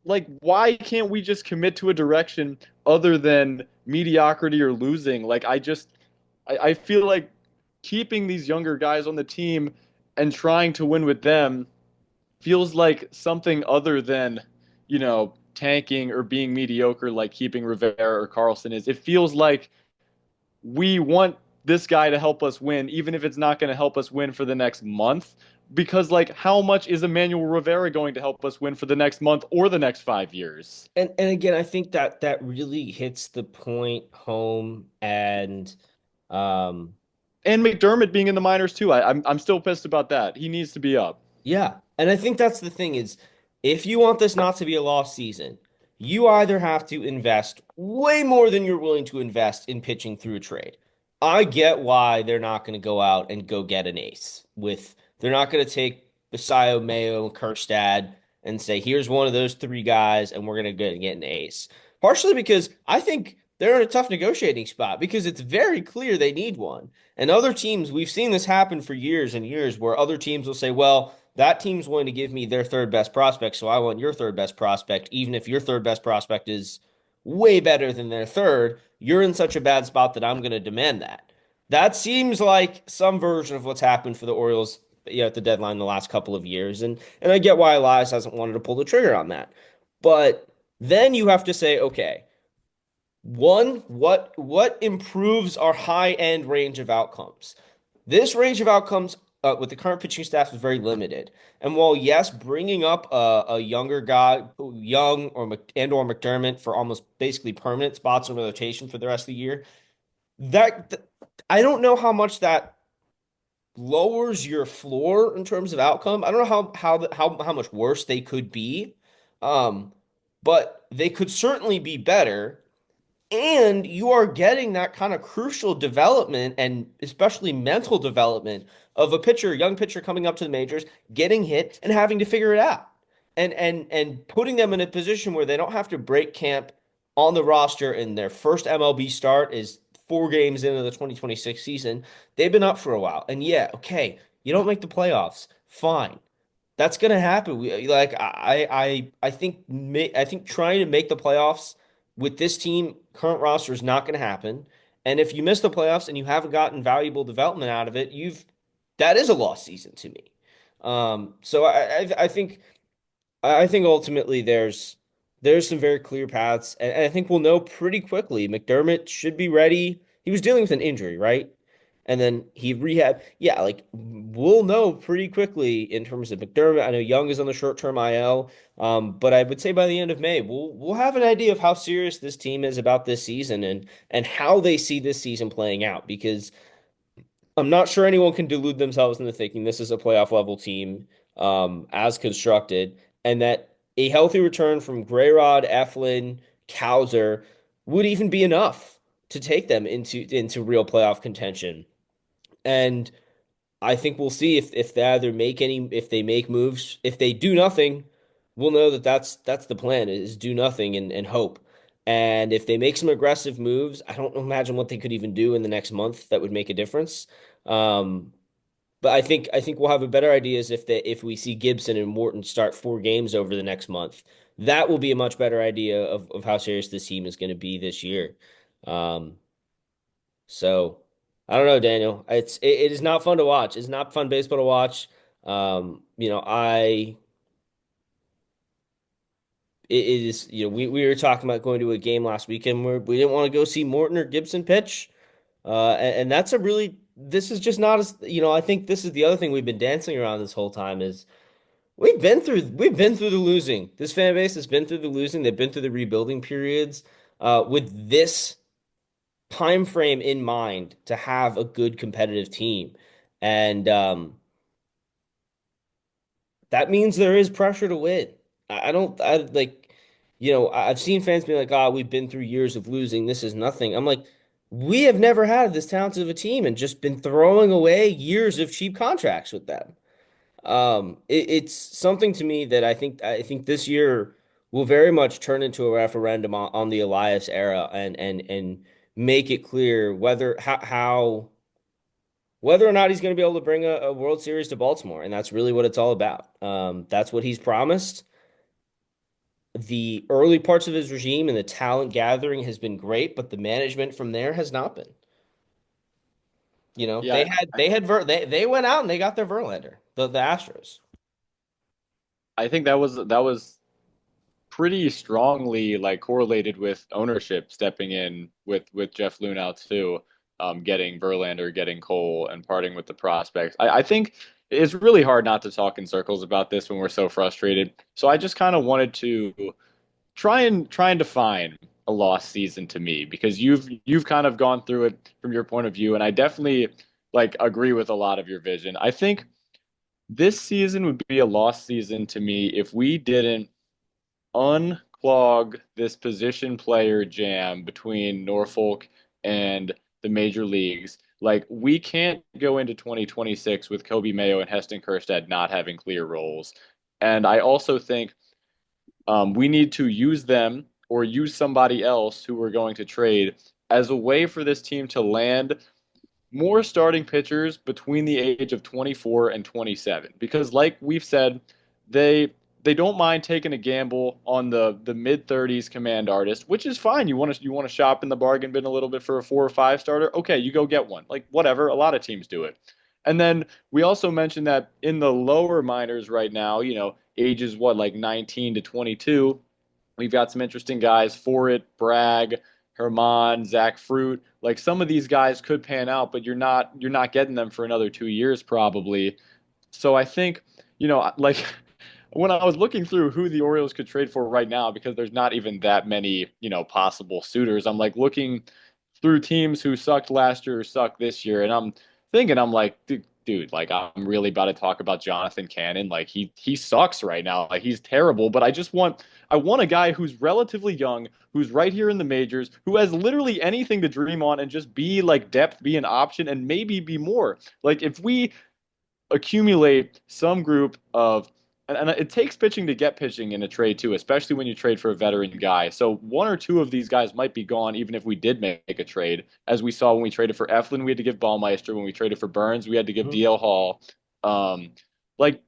B: why can't we just commit to a direction other than mediocrity or losing? Like, I feel like keeping these younger guys on the team and trying to win with them feels like something other than, tanking or being mediocre, like keeping Rivera or Carlson is. It feels like we want this guy to help us win, even if it's not going to help us win for the next month. Because, like, how much is Emmanuel Rivera going to help us win for the next month or the next 5 years?
A: And again, I think that that really hits the point home and um
B: And McDermott being in the minors too. I'm still pissed about that. He needs to be up.
A: yeah, and I think that's the thing is if you want this not to be a lost season, you either have to invest way more than you're willing to invest in pitching through a trade. I get why they're not going to go out and go get an ace with they're not going to take Basayo, Mayo, and Kerstad and say, here's one of those three guys, and we're going to get an ace. Partially because I think they're in a tough negotiating spot because it's very clear they need one. And other teams, we've seen this happen for years and years where other teams will say, well, that team's willing to give me their third best prospect, so I want your third best prospect, even if your third best prospect is way better than their third. You're in such a bad spot that I'm going to demand that. That seems like some version of what's happened for the Orioles, at the deadline the last couple of years, and I get why Elias hasn't wanted to pull the trigger on that, but then you have to say, okay, one, what improves our high end range of outcomes? This range of outcomes with the current pitching staff is very limited. And while yes, bringing up a younger guy, young or McDermott for almost basically permanent spots in rotation for the rest of the year, that I don't know how much that lowers your floor in terms of outcome. I don't know how much worse they could be, um, but they could certainly be better. And you are getting that kind of crucial development and especially mental development of a pitcher, young pitcher coming up to the majors, getting hit and having to figure it out. And putting them in a position where they don't have to break camp on the roster in their first MLB start is 4 games into the 2026 season. They've been up for a while. And yeah, okay, you don't make the playoffs. Fine. That's gonna happen. I think trying to make the playoffs with this team current roster is not gonna happen. And if you miss the playoffs and you haven't gotten valuable development out of it, you've that is a lost season to me. So I think ultimately there's some very clear paths, and I think we'll know pretty quickly. McDermott should be ready. He was dealing with an injury, right? And then he rehab. Yeah, like we'll know pretty quickly in terms of McDermott. I know Young is on the short-term IL, but I would say by the end of May, we'll have an idea of how serious this team is about this season and how they see this season playing out because I'm not sure anyone can delude themselves into thinking this is a playoff level team as constructed, and that a healthy return from Grayrod, Eflin, Cowser would even be enough to take them into real playoff contention. And I think we'll see if they either make any if they make moves. If they do nothing, we'll know that that's the plan is do nothing and hope. And if they make some aggressive moves, I don't imagine what they could even do in the next month that would make a difference. Um, but I think we'll have a better idea as if we see Gibson and Morton start 4 games over the next month. That will be a much better idea of how serious this team is going to be this year. Um, so I don't know, Daniel. It is not fun to watch. It's not fun baseball to watch. I it is we were talking about going to a game last weekend where we didn't want to go see Morton or Gibson pitch. And that's a really this is just not as I think this is the other thing we've been dancing around this whole time is we've been through the losing. This fan base has been through the losing. They've been through the rebuilding periods with this time frame in mind to have a good competitive team. And that means there is pressure to win. I don't I like I've seen fans be like, "Ah, we've been through years of losing. This is nothing." I'm like, we have never had this talented of a team and just been throwing away years of cheap contracts with them. It's something to me that I think this year will very much turn into a referendum on the Elias era and make it clear whether or not he's going to be able to bring a World Series to Baltimore, and that's really what it's all about. That's what he's promised. The early parts of his regime and the talent gathering has been great, but the management from there has not been. They
B: Yeah,
A: had they had they went out and they got their Verlander, the Astros.
B: I think that was pretty strongly like correlated with ownership stepping in with Jeff Luhnow too, getting Verlander, getting Cole, and parting with the prospects. I think it's really hard not to talk in circles about this when we're so frustrated. So I just kind of wanted to try and define a lost season to me because you've kind of gone through it from your point of view, and I definitely like agree with a lot of your vision. I think this season would be a lost season to me if we didn't unclog this position player jam between Norfolk and the major leagues. Like we can't go into 2026 with Kobe Mayo and Heston Kjerstad not having clear roles. And I also think we need to use them or use somebody else who we're going to trade as a way for this team to land more starting pitchers between the age of 24 and 27 because like we've said they don't mind taking a gamble on the mid 30s command artist, which is fine. You want to shop in the bargain bin a little bit for a 4 or 5 starter. Okay, you go get one. Like whatever, a lot of teams do it. And then we also mentioned that in the lower minors right now, ages what like 19 to 22, we've got some interesting guys for it. Bragg, Herman, Zach Fruit. Like some of these guys could pan out, but you're not getting them for another 2 years probably. So I think, like when I was looking through who the Orioles could trade for right now, because there's not even that many, possible suitors, I'm like looking through teams who sucked last year or sucked this year, and I'm thinking, I'm like, dude, like I'm really about to talk about Jonathan Cannon. Like he sucks right now. Like he's terrible, but I want a guy who's relatively young, who's right here in the majors, who has literally anything to dream on and just be like depth, be an option, and maybe be more. Like if we accumulate some group of and it takes pitching to get pitching in a trade too, especially when you trade for a veteran guy. So one or two of these guys might be gone even if we did make a trade. As we saw when we traded for Eflin, we had to give Ballmeister. When we traded for Burns, we had to give
A: Mhm.
B: DL Hall. Um, like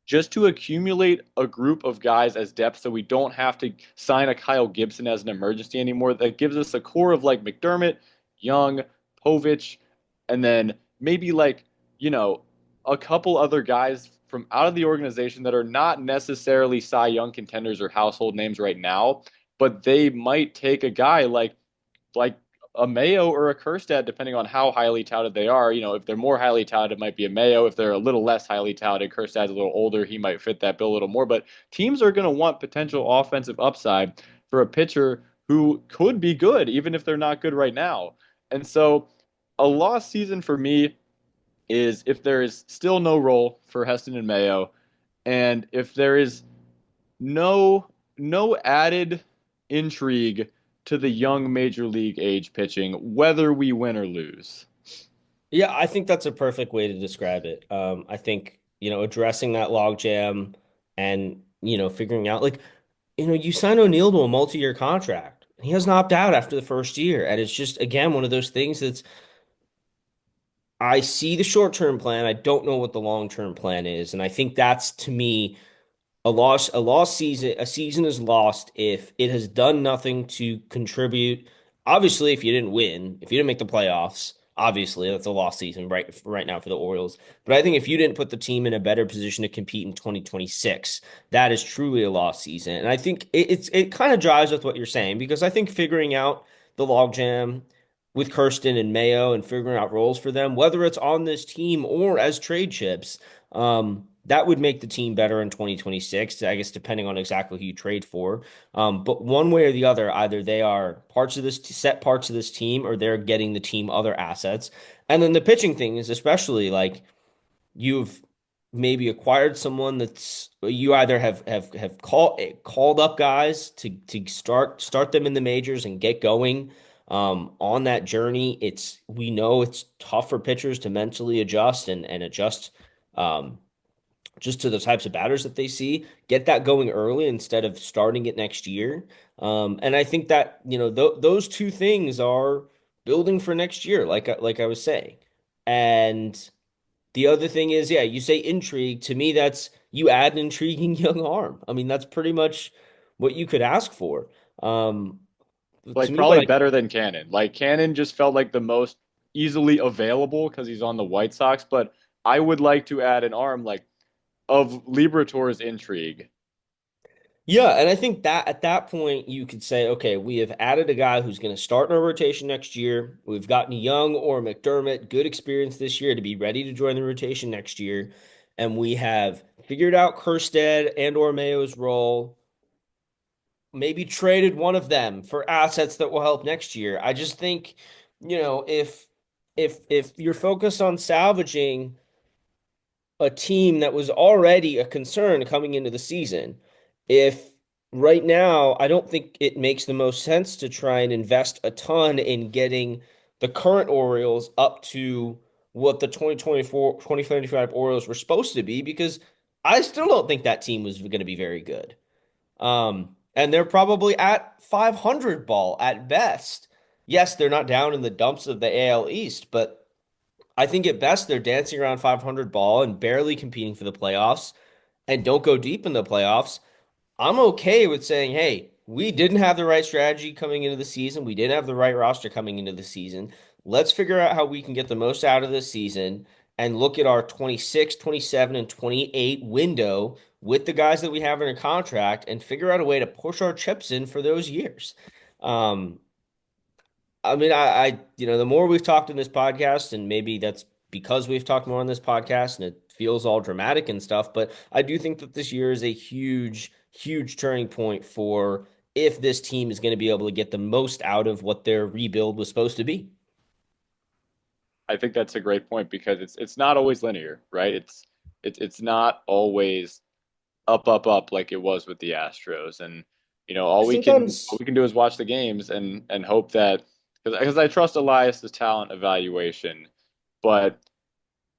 B: just to accumulate a group of guys as depth so we don't have to sign a Kyle Gibson as an emergency anymore. That gives us a core of like McDermott, Young, Povich, and then maybe like, you know, a couple other guys from out of the organization that are not necessarily Cy Young contenders or household names right now, but they might take a guy like a Mayo or a Kjerstad, depending on how highly touted they are. If they're more highly touted, it might be a Mayo. If they're a little less highly touted, Kjerstad's a little older, he might fit that bill a little more. But teams are going to want potential offensive upside for a pitcher who could be good, even if they're not good right now. And so a lost season for me is if there is still no role for Heston and Mayo, and if there is no no added intrigue to the young major league age pitching, whether we win or lose.
A: Yeah, I think that's a perfect way to describe it. I think, addressing that logjam and, figuring out like, you sign O'Neill to a multi-year contract. He has not opt out after the first year. And it's just, again, one of those things that's I see the short-term plan. I don't know what the long-term plan is. And I think that's to me a lost season, a season is lost if it has done nothing to contribute. Obviously, if you didn't win, if you didn't make the playoffs, obviously that's a lost season right now for the Orioles. But I think if you didn't put the team in a better position to compete in 2026, that is truly a lost season. And I think it kind of drives with what you're saying because I think figuring out the logjam with Kirsten and Mayo and figuring out roles for them, whether it's on this team or as trade chips, that would make the team better in 2026, I guess, depending on exactly who you trade for. But one way or the other, either they are parts of this team or they're getting the team other assets. And then the pitching thing is especially like you've maybe acquired someone that's you either have called up guys to start them in the majors and get going on that journey. It's we know it's tough for pitchers to mentally adjust and adjust um, just to the types of batters that they see. Get that going early instead of starting it next year. And I think that those two things are building for next year, like I was saying, and. The other thing is, yeah, you say intrigue. To me, that's you add an intriguing young arm. I mean, that's pretty much what you could ask for. Um, to
B: Like
A: me, what
B: probably
A: I
B: better than Cannon. Like Cannon just felt like the most easily available because he's on the White Sox, but I would like to add an arm like of Liberatore's intrigue.
A: yeah, and I think that at that point you could say, okay, we have added a guy who's going to start in our rotation next year. We've gotten Young or McDermott, good experience this year to be ready to join the rotation next year, and we have figured out Kerstead and or Mayo's role. Maybe traded one of them for assets that will help next year. I just think, if you're focused on salvaging a team that was already a concern coming into the season, if right now I don't think it makes the most sense to try and invest a ton in getting the current Orioles up to what the 2024 2025 Orioles were supposed to be because I still don't think that team was going to be very good. And they're probably at 500 ball at best. Yes, they're not down in the dumps of the AL East, but I think at best they're dancing around 500 ball and barely competing for the playoffs and don't go deep in the playoffs. I'm okay with saying, hey, we didn't have the right strategy coming into the season. We didn't have the right roster coming into the season. Let's figure out how we can get the most out of this season and look at our 26, 27, and 28 window with the guys that we have in a contract and figure out a way to push our chips in for those years. Um, I mean, the more we've talked in this podcast, and maybe that's because we've talked more on this podcast and it feels all dramatic and stuff, but I do think that this year is a huge, huge turning point for if this team is going to be able to get the most out of what their rebuild was supposed to be.
B: I think that's a great point because it's not always linear, right? It's not always up like it was with the Astros. And all
A: Sometimes,
B: we can do is watch the games and hope that because I trust Elias's talent evaluation, but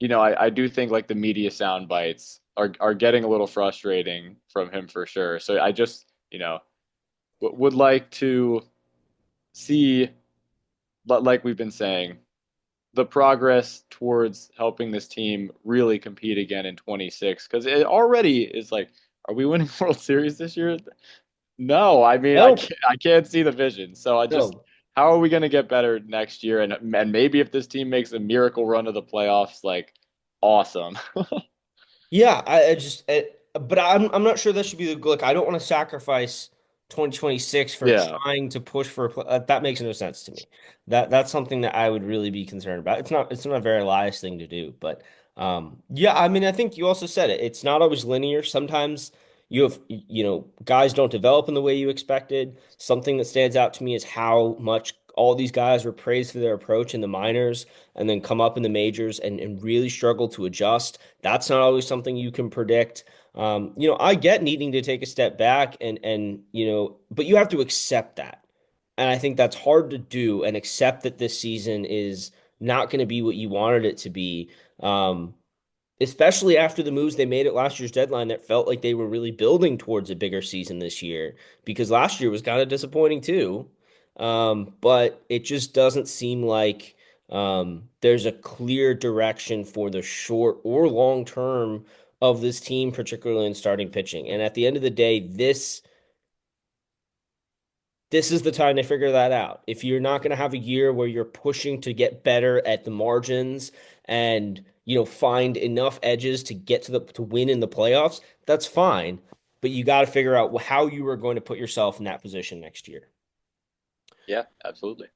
B: I do think like the media sound bites are getting a little frustrating from him for sure. So I just, would like to see, like we've been saying, the progress towards helping this team really compete again in 26 because it already is like, are we winning World Series this year? No, I mean
A: no,
B: I can't see the vision. So I just
A: no.
B: how are we going to get better next year? And maybe if this team makes a miracle run of the playoffs, like awesome.
A: Yeah, but I'm not sure that should be the goal. Like, I don't want to sacrifice 2026 for
B: Yeah.
A: trying to push for that makes no sense to me. That's something that I would really be concerned about. It's not a very wise thing to do, but yeah, I mean, I think you also said it. It's not always linear. Sometimes guys don't develop in the way you expected. Something that stands out to me is how much all these guys were praised for their approach in the minors and then come up in the majors and really struggle to adjust. That's not always something you can predict. I get needing to take a step back but you have to accept that. And I think that's hard to do and accept that this season is not going to be what you wanted it to be. Um, Especially after the moves they made at last year's deadline that felt like they were really building towards a bigger season this year because last year was kind of disappointing too. But it just doesn't seem like there's a clear direction for the short or long term of this team, particularly in starting pitching. And at the end of the day, this is the time to figure that out. If you're not going to have a year where you're pushing to get better at the margins and find enough edges to get to win in the playoffs, that's fine. But you got to figure out how you are going to put yourself in that position next year.
B: Yeah, absolutely.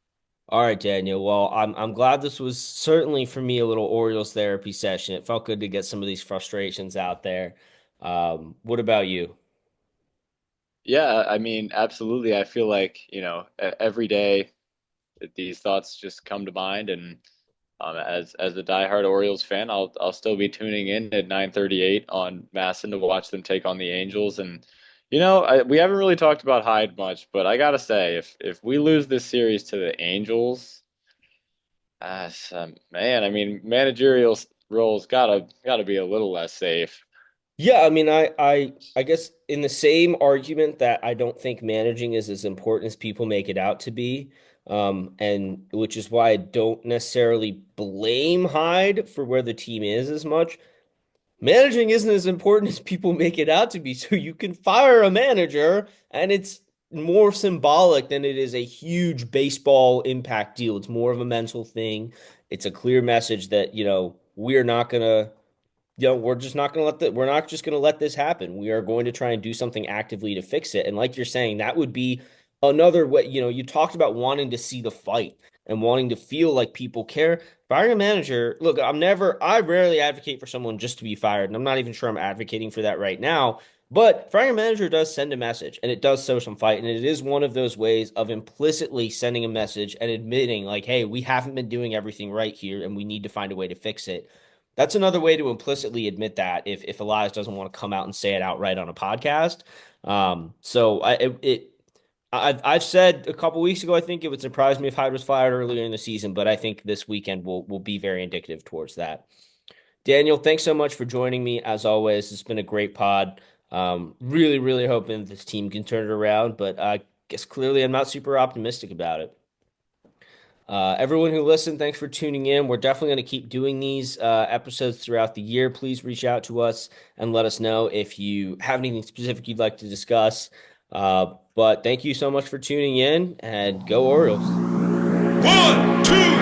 A: All right, Daniel. Well, I'm glad this was certainly for me a little Orioles therapy session. It felt good to get some of these frustrations out there. What about you?
B: Yeah, I mean, absolutely. I feel like, every day these thoughts just come to mind and As a diehard Orioles fan, I'll still be tuning in at 9:38 on Masson to watch them take on the Angels. And we haven't really talked about Hyde much, but I gotta say, if we lose this series to the Angels, man, I mean, managerial roles gotta be a little less safe.
A: Yeah, I mean, I guess in the same argument that I don't think managing is as important as people make it out to be, and which is why I don't necessarily blame Hyde for where the team is as much. Managing isn't as important as people make it out to be. So you can fire a manager, and it's more symbolic than it is a huge baseball impact deal. It's more of a mental thing. It's a clear message that, we're not gonna we're just not going to we're not just going to let this happen. We are going to try and do something actively to fix it. And like you're saying, that would be another way, you talked about wanting to see the fight and wanting to feel like people care. Firing a manager, look, I rarely advocate for someone just to be fired. And I'm not even sure I'm advocating for that right now. But firing a manager does send a message and it does show some fight. And it is one of those ways of implicitly sending a message and admitting, like, hey, we haven't been doing everything right here and we need to find a way to fix it. That's another way to implicitly admit that if Elias doesn't want to come out and say it outright on a podcast. So I've said a couple weeks ago I think it would surprise me if Hyde was fired earlier in the season, but I think this weekend will be very indicative towards that. Daniel, thanks so much for joining me as always. It's been a great pod. Really, really hoping this team can turn it around, but I guess clearly I'm not super optimistic about it. Everyone who listened, thanks for tuning in. We're definitely going to keep doing these episodes throughout the year. Please reach out to us and let us know if you have anything specific you'd like to discuss. But thank you so much for tuning in and go Orioles.
C: 1, 2.